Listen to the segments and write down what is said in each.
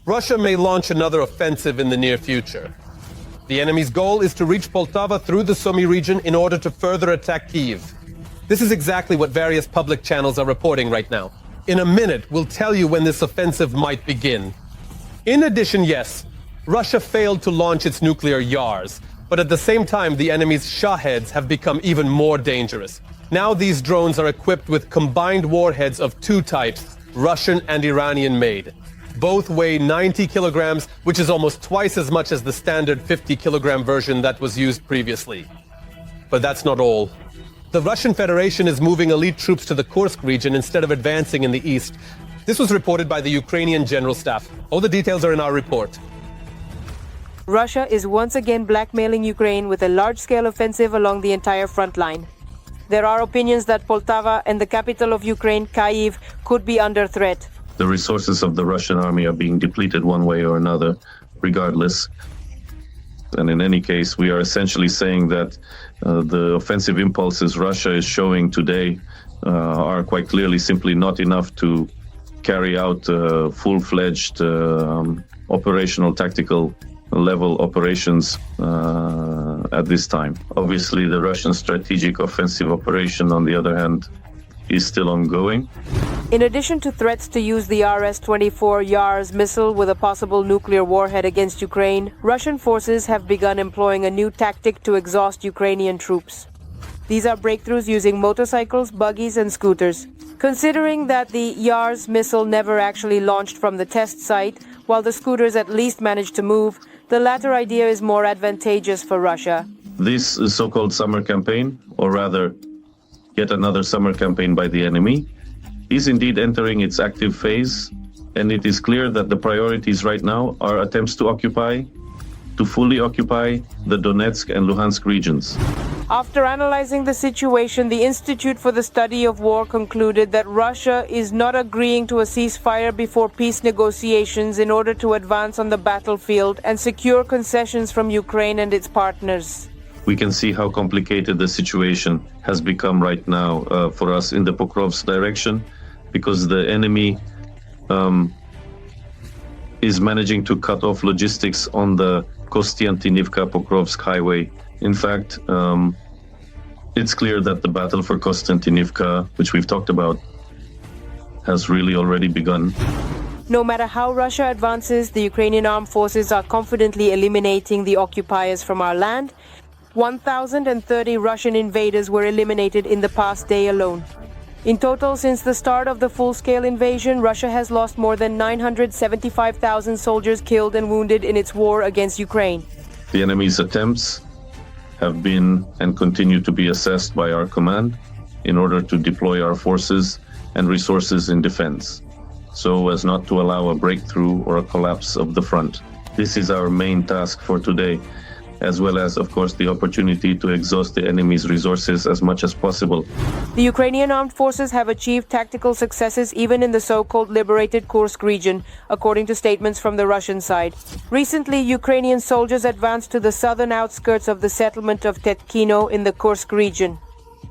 Russia may launch another offensive in the near future. The enemy's goal is to reach Poltava through the Sumy region in order to further attack Kyiv. This is exactly what various public channels are reporting right now. In a minute, we'll tell you when this offensive might begin. In addition, yes, Russia failed to launch its nuclear Yars, but at the same time, the enemy's Shaheds have become even more dangerous. Now these drones are equipped with combined warheads of two types, Russian and Iranian made. Both weigh 90 kilograms, which is almost twice as much as the standard 50-kilogram version that was used previously. But that's not all. The Russian Federation is moving elite troops to the Kursk region instead of advancing in the east. This was reported by the Ukrainian General Staff. All the details are in our report. Russia is once again blackmailing Ukraine with a large-scale offensive along the entire front line. There are opinions that Poltava and the capital of Ukraine, Kyiv, could be under threat. The resources of the Russian army are being depleted one way or another, regardless. And in any case, we are essentially saying that the offensive impulses Russia is showing today are quite clearly simply not enough to carry out full-fledged operational tactical level operations at this time. Obviously, the Russian strategic offensive operation, on the other hand, is still ongoing. In addition to threats to use the RS-24 Yars missile with a possible nuclear warhead against Ukraine, Russian forces have begun employing a new tactic to exhaust Ukrainian troops. These are breakthroughs using motorcycles, buggies, and scooters. Considering that the Yars missile never actually launched from the test site, while the scooters at least managed to move, the latter idea is more advantageous for Russia. This so-called summer campaign, or rather, yet another summer campaign by the enemy, is indeed entering its active phase, and it is clear that the priorities right now are attempts to fully occupy the Donetsk and Luhansk regions. After analyzing the situation, the Institute for the Study of War concluded that Russia is not agreeing to a ceasefire before peace negotiations in order to advance on the battlefield and secure concessions from Ukraine and its partners. We can see how complicated the situation has become right now for us in the Pokrovsk direction, because the enemy is managing to cut off logistics on the Kostiantynivka-Pokrovsk highway. In fact, it's clear that the battle for Kostiantynivka, which we've talked about, has really already begun. No matter how Russia advances, the Ukrainian armed forces are confidently eliminating the occupiers from our land. 1,030 Russian invaders were eliminated in the past day alone. In total, since the start of the full-scale invasion, Russia has lost more than 975,000 soldiers killed and wounded in its war against Ukraine. The enemy's attempts have been and continue to be assessed by our command in order to deploy our forces and resources in defense, so as not to allow a breakthrough or a collapse of the front. This is our main task for today, as well as, of course, the opportunity to exhaust the enemy's resources as much as possible. The Ukrainian armed forces have achieved tactical successes even in the so-called liberated Kursk region, according to statements from the Russian side. Recently, Ukrainian soldiers advanced to the southern outskirts of the settlement of Tetkino in the Kursk region.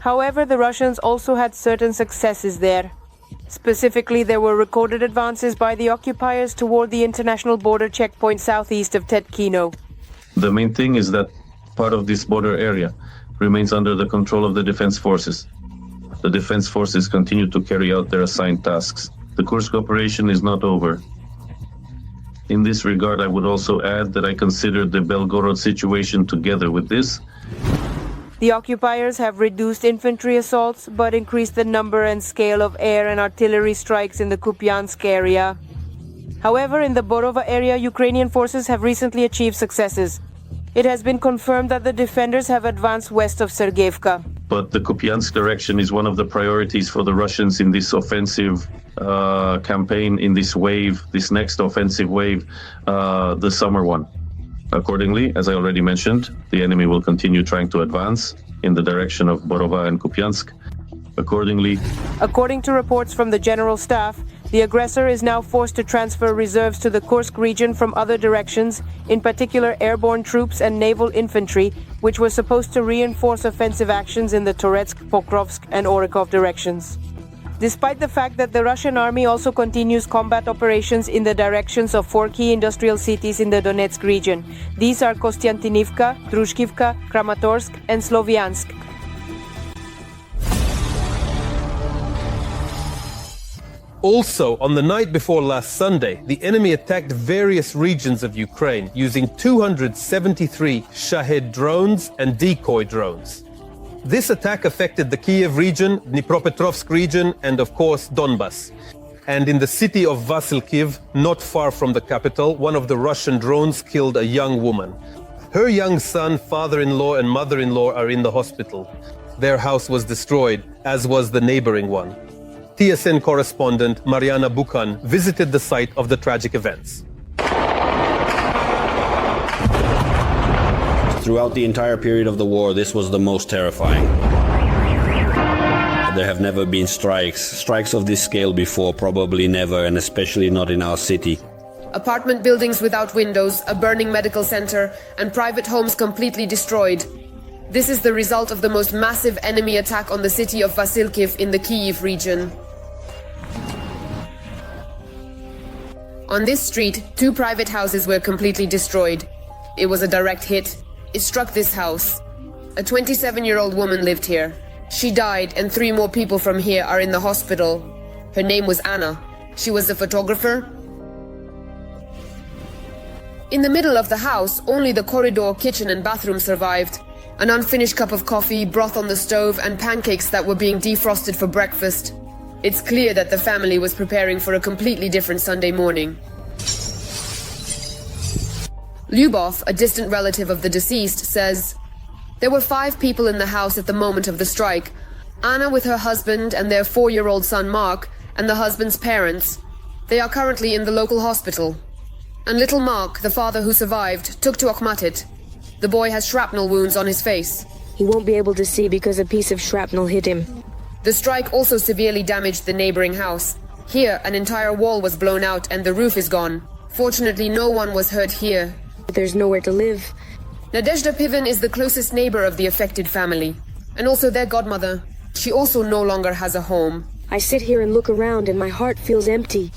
However, the Russians also had certain successes there. Specifically, there were recorded advances by the occupiers toward the international border checkpoint southeast of Tetkino. The main thing is that part of this border area remains under the control of the defense forces. The defense forces continue to carry out their assigned tasks. The Kursk operation is not over. In this regard, I would also add that I consider the Belgorod situation together with this. The occupiers have reduced infantry assaults, but increased the number and scale of air and artillery strikes in the Kupiansk area. However, in the Borova area, Ukrainian forces have recently achieved successes. It has been confirmed that the defenders have advanced west of Sergeyevka. But the Kupiansk direction is one of the priorities for the Russians in this offensive campaign, in this wave, this next offensive wave, the summer one. Accordingly, as I already mentioned, the enemy will continue trying to advance in the direction of Borova and Kupiansk. According to reports from the General Staff, the aggressor is now forced to transfer reserves to the Kursk region from other directions, in particular airborne troops and naval infantry, which were supposed to reinforce offensive actions in the Toretsk, Pokrovsk, and Orekov directions. despite the fact that the Russian army also continues combat operations in the directions of 4 key industrial cities in the Donetsk region. These are Kostiantynivka, Drushkivka, Kramatorsk, and Slovyansk. Also, on the night before last Sunday, the enemy attacked various regions of Ukraine using 273 Shahed drones and decoy drones. This attack affected the Kyiv region, Dnipropetrovsk region, and of course Donbas. And in the city of Vasilkiv, not far from the capital, one of the Russian drones killed a young woman. Her young son, father-in-law, and mother-in-law are in the hospital. Their house was destroyed, as was the neighboring one. TSN correspondent Mariana Bukan visited the site of the tragic events. Throughout the entire period of the war, this was the most terrifying. There have never been strikes of this scale before, probably never, and especially not in our city. Apartment buildings without windows, a burning medical center, and private homes completely destroyed. This is the result of the most massive enemy attack on the city of Vasilkiv in the Kyiv region. On this street, 2 private houses were completely destroyed. It was a direct hit. It struck this house. A 27-year-old woman lived here. She died, and 3 more people from here are in the hospital. Her name was Anna. She was a photographer. In the middle of the house, only the corridor, kitchen, and bathroom survived. An unfinished cup of coffee, broth on the stove, and pancakes that were being defrosted for breakfast. It's clear that the family was preparing for a completely different Sunday morning. Lyubov, a distant relative of the deceased, says, "There were 5 people in the house at the moment of the strike. Anna with her husband and their 4-year-old son Mark, and the husband's parents. They are currently in the local hospital. And little Mark, the father who survived, took to Akhmatit. The boy has shrapnel wounds on his face. He won't be able to see because a piece of shrapnel hit him." The strike also severely damaged the neighboring house. Here, an entire wall was blown out and the roof is gone. Fortunately, no one was hurt here. There's nowhere to live. Nadezhda Pivin is the closest neighbor of the affected family, and also their godmother. She also no longer has a home. I sit here and look around and my heart feels empty.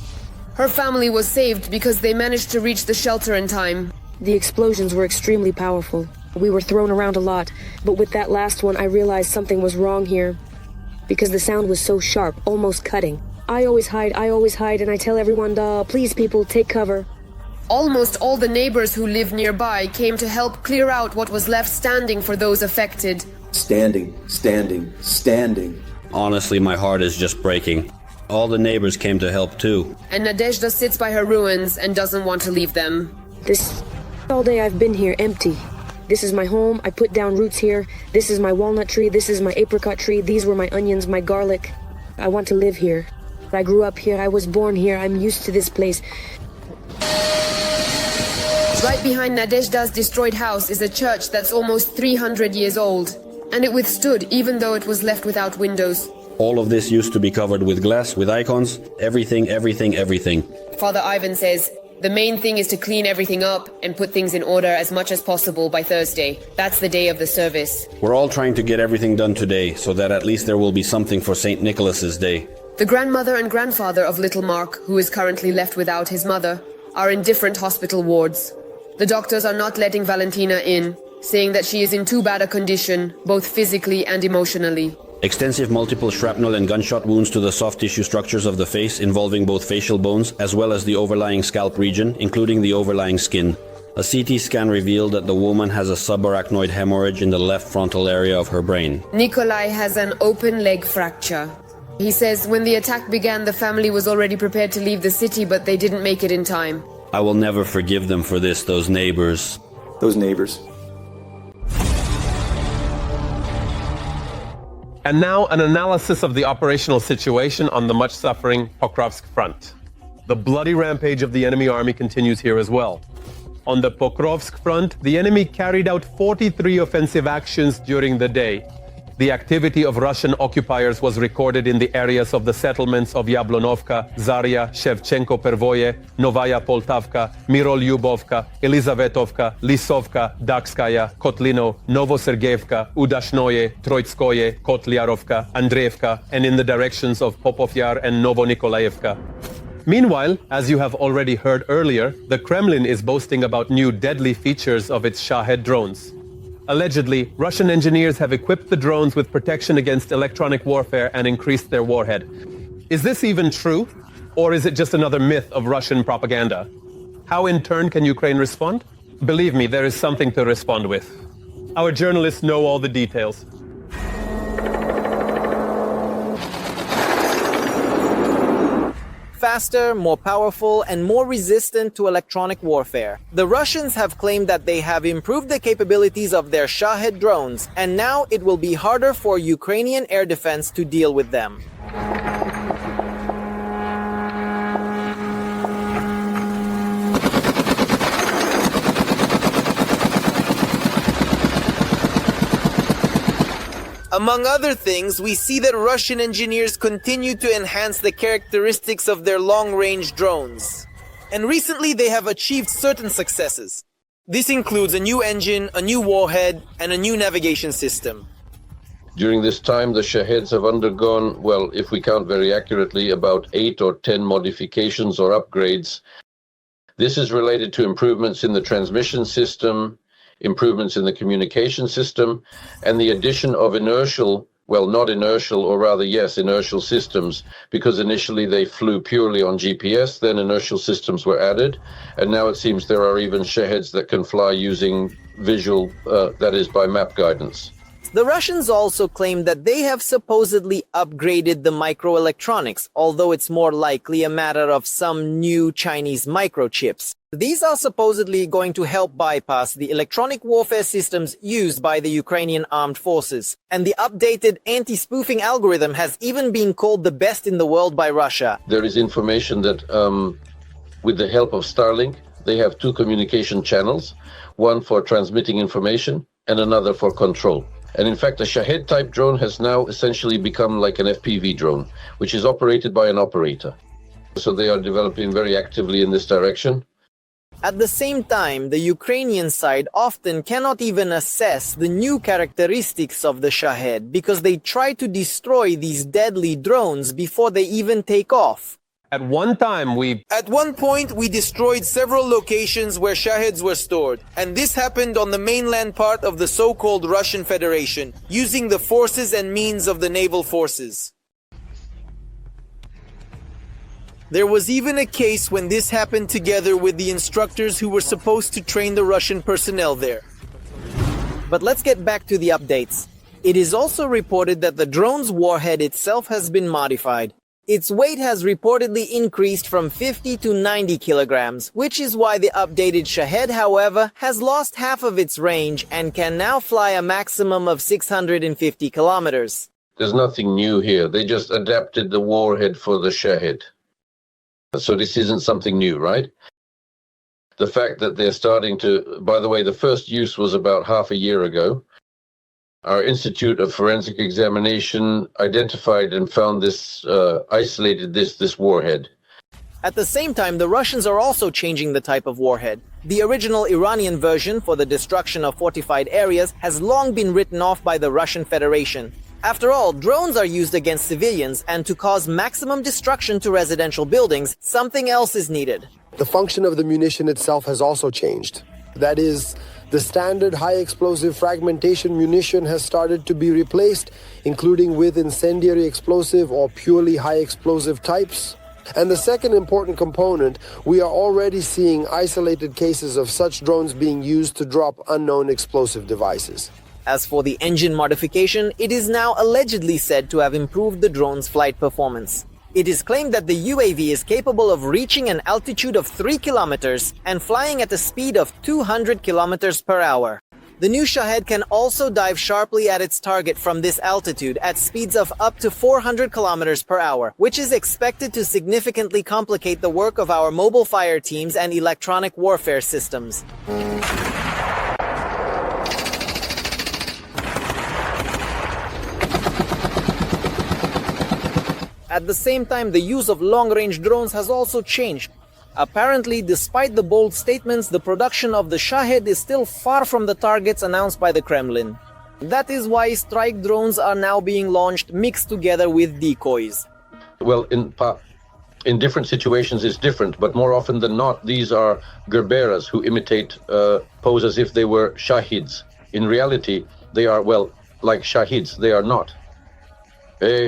Her family was saved because they managed to reach the shelter in time. The explosions were extremely powerful. We were thrown around a lot, but with that last one I realized something was wrong here. Because the sound was so sharp, almost cutting. I always hide, and I tell everyone, please people, take cover. Almost all the neighbors who live nearby came to help clear out what was left standing for those affected. Standing. Honestly, my heart is just breaking. All the neighbors came to help too. And Nadezhda sits by her ruins and doesn't want to leave them. All day I've been here empty. This is my home, I put down roots here. This is my walnut tree, this is my apricot tree, these were my onions, my garlic. I want to live here. I grew up here, I was born here, I'm used to this place. Right behind Nadezhda's destroyed house is a church that's almost 300 years old. And it withstood even though it was left without windows. All of this used to be covered with glass, with icons, everything. Father Ivan says, the main thing is to clean everything up and put things in order as much as possible by Thursday. That's the day of the service. We're all trying to get everything done today, so that at least there will be something for St. Nicholas's Day. The grandmother and grandfather of little Mark, who is currently left without his mother, are in different hospital wards. The doctors are not letting Valentina in, saying that she is in too bad a condition, both physically and emotionally. Extensive multiple shrapnel and gunshot wounds to the soft tissue structures of the face, involving both facial bones as well as the overlying scalp region, including the overlying skin. A CT scan revealed that the woman has a subarachnoid hemorrhage in the left frontal area of her brain. Nikolai has an open leg fracture. He says when the attack began, the family was already prepared to leave the city, but they didn't make it in time. I will never forgive them for this, those neighbors. And now an analysis of the operational situation on the much-suffering Pokrovsk front. The bloody rampage of the enemy army continues here as well. On the Pokrovsk front, the enemy carried out 43 offensive actions during the day. The activity of Russian occupiers was recorded in the areas of the settlements of Yablonovka, Zarya, Shevchenko-Pervoye, Novaya Poltavka, Mirolyubovka, Elizavetovka, Lisovka, Dakskaya, Kotlino, Novosergeyevka, Udashnoye, Troitskoye, Kotlyarovka, Andreevka, and in the directions of Popovyar and Novonikolaevka. Meanwhile, as you have already heard earlier, the Kremlin is boasting about new deadly features of its Shahed drones. Allegedly, Russian engineers have equipped the drones with protection against electronic warfare and increased their warhead. Is this even true? Or is it just another myth of Russian propaganda? How in turn can Ukraine respond? Believe me, there is something to respond with. Our journalists know all the details. Faster, more powerful, and more resistant to electronic warfare. The Russians have claimed that they have improved the capabilities of their Shahed drones, and now it will be harder for Ukrainian air defense to deal with them. Among other things, we see that Russian engineers continue to enhance the characteristics of their long-range drones. And recently they have achieved certain successes. This includes a new engine, a new warhead, and a new navigation system. During this time, the Shaheds have undergone, well, if we count very accurately, about 8 or 10 modifications or upgrades. This is related to improvements in the transmission system, improvements in the communication system, and the addition of inertial, well, not inertial, or rather, yes, inertial systems, because initially they flew purely on GPS, then inertial systems were added, and now it seems there are even Shaheds that can fly using visual, that is, by map guidance. The Russians also claim that they have supposedly upgraded the microelectronics, although it's more likely a matter of some new Chinese microchips. These are supposedly going to help bypass the electronic warfare systems used by the Ukrainian armed forces. And the updated anti-spoofing algorithm has even been called the best in the world by Russia. There is information that with the help of Starlink, they have 2 communication channels, one for transmitting information and another for control. And in fact, a Shahed-type drone has now essentially become like an FPV drone, which is operated by an operator. So they are developing very actively in this direction. At the same time, the Ukrainian side often cannot even assess the new characteristics of the Shahed because they try to destroy these deadly drones before they even take off. At one point, we destroyed several locations where Shaheds were stored, and this happened on the mainland part of the so-called Russian Federation, using the forces and means of the naval forces. There was even a case when this happened together with the instructors who were supposed to train the Russian personnel there. But let's get back to the updates. It is also reported that the drone's warhead itself has been modified. Its weight has reportedly increased from 50 to 90 kilograms, which is why the updated Shahed, however, has lost half of its range and can now fly a maximum of 650 kilometers. There's nothing new here. They just adapted the warhead for the Shahed. So this isn't something new, right? The fact that they're starting to, by the way, the first use was about half a year ago. Our Institute of Forensic Examination identified and found this, isolated this warhead. At the same time, the Russians are also changing the type of warhead. The original Iranian version for the destruction of fortified areas has long been written off by the Russian Federation. After all, drones are used against civilians, and to cause maximum destruction to residential buildings, something else is needed. The function of the munition itself has also changed. That is, the standard high-explosive fragmentation munition has started to be replaced, including with incendiary explosive or purely high-explosive types. And the second important component, we are already seeing isolated cases of such drones being used to drop unknown explosive devices. As for the engine modification, it is now allegedly said to have improved the drone's flight performance. It is claimed that the UAV is capable of reaching an altitude of 3 kilometers and flying at a speed of 200 kilometers per hour. The new Shahed can also dive sharply at its target from this altitude at speeds of up to 400 kilometers per hour, which is expected to significantly complicate the work of our mobile fire teams and electronic warfare systems. At the same time, the use of long-range drones has also changed. Apparently, despite the bold statements, the production of the Shahed is still far from the targets announced by the Kremlin. That is why strike drones are now being launched mixed together with decoys. Well, in different situations it's different, but more often than not, these are Gerberas who imitate, pose as if they were Shahids. In reality, they are, well, like Shahids, they are not.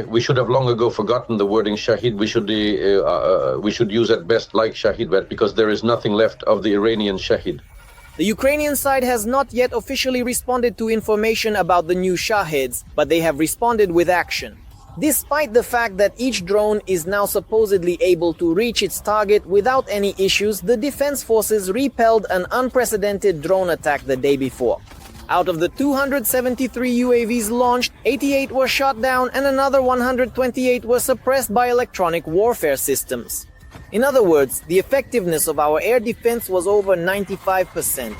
We should have long ago forgotten the wording Shahid. We should use at best like Shahid, because there is nothing left of the Iranian Shahid. The Ukrainian side has not yet officially responded to information about the new Shaheds, but they have responded with action. Despite the fact that each drone is now supposedly able to reach its target without any issues, the defense forces repelled an unprecedented drone attack the day before. Out of the 273 UAVs launched, 88 were shot down and another 128 were suppressed by electronic warfare systems. In other words, the effectiveness of our air defense was over 95%.